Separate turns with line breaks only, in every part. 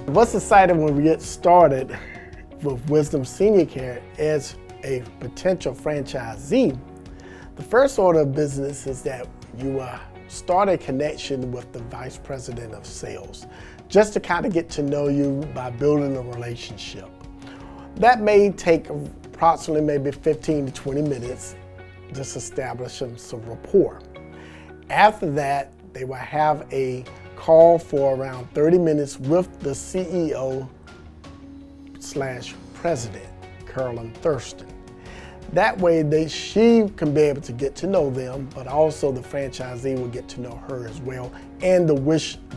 What's exciting when we get started with Wisdom Senior Care as a potential franchisee, the first order of business is that you start a connection with the Vice President of Sales, just to kind of get to know you by building a relationship. That may take approximately maybe 15 to 20 minutes, just establishing some rapport. After that, they will have a call for around 30 minutes with the CEO/President, Carolyn Thurston. That way she can be able to get to know them, but also the franchisee will get to know her as well, and the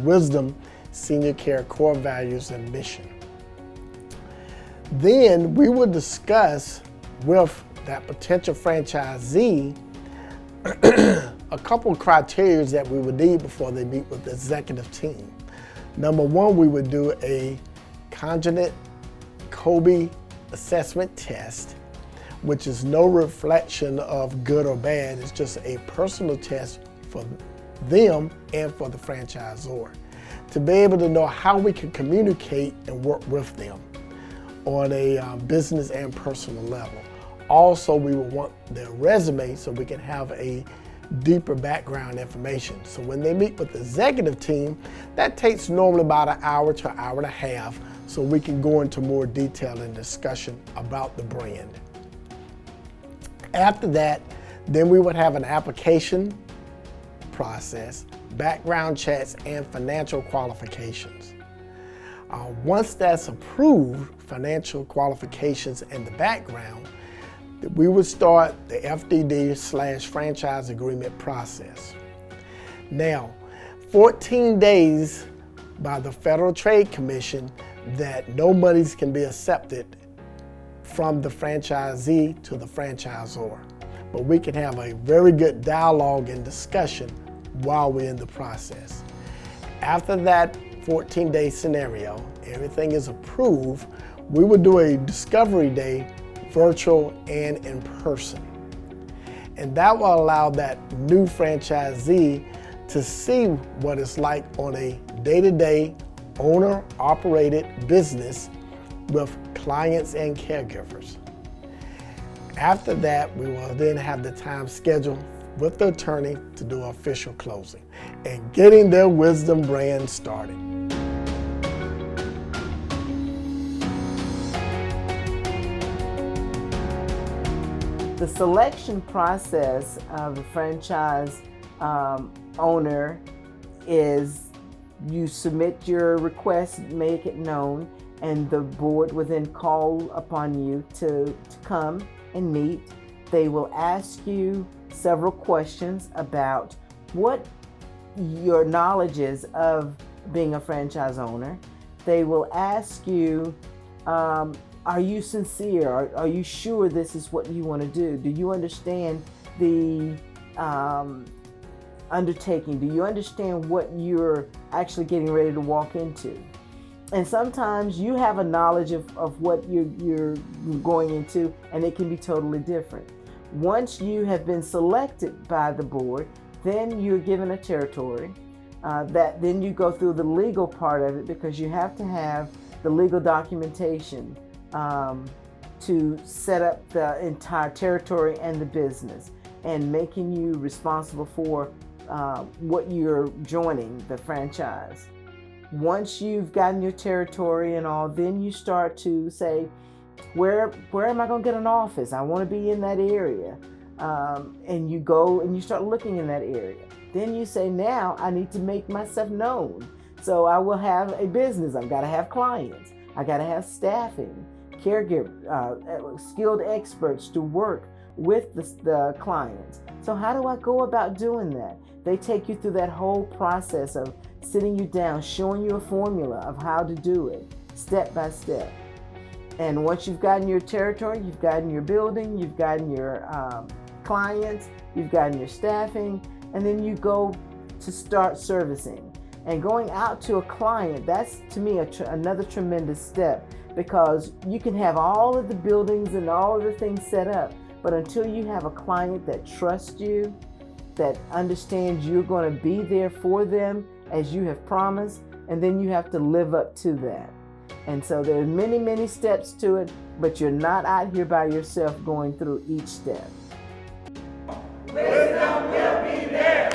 Wisdom Senior Care core values and mission. Then we will discuss with that potential franchisee a couple of criteria that we would need before they meet with the executive team. Number one, we would do a conjugate Kolbe assessment test, which is no reflection of good or bad. It's just a personal test for them and for the franchisor to be able to know how we can communicate and work with them on a business and personal level. Also, we will want their resume so we can have a deeper background information. So when they meet with the executive team, that takes normally about an hour to an hour and a half, so we can go into more detail and discussion about the brand. After that, then we would have an application process, background checks, and financial qualifications. Once that's approved, financial qualifications and the background, we would start the FDD/franchise agreement process. Now, 14 days by the Federal Trade Commission that no monies can be accepted from the franchisee to the franchisor. But we can have a very good dialogue and discussion while we're in the process. After that 14-day scenario, everything is approved, we would do a discovery day, virtual and in person. And that will allow that new franchisee to see what it's like on a day-to-day owner-operated business with clients and caregivers. After that, we will then have the time scheduled with the attorney to do official closing and getting their Wisdom brand started.
The selection process of the franchise owner is you submit your request, make it known, and the board will then call upon you to come and meet. They will ask you several questions about what your knowledge is of being a franchise owner. They will ask you, are you sincere? Are you sure this is what you want to do? Do you understand the undertaking? Do you understand what you're actually getting ready to walk into? And sometimes you have a knowledge of what you're going into, and it can be totally different. Once you have been selected by the board, then you're given a territory. Then you go through the legal part of it, because you have to have the legal documentation to set up the entire territory and the business, and making you responsible for what you're joining the franchise. Once you've gotten your territory and all, then you start to say, where am I going to get an office? I want to be in that area. And you go and you start looking in that area. Then you say, now I need to make myself known. So I will have a business. I've got to have clients. I got to have staffing, caregiver, skilled experts to work with the clients. So how do I go about doing that? They take you through that whole process of sitting you down, showing you a formula of how to do it, step by step. And once you've gotten your territory, you've gotten your building, you've gotten your clients, you've gotten your staffing, and then you go to start servicing. And going out to a client, that's to me another tremendous step, because you can have all of the buildings and all of the things set up, but until you have a client that trusts you, that understands you're going to be there for them as you have promised, and then you have to live up to that. And so there's many, many steps to it, but you're not out here by yourself going through each step.
Wisdom will be there.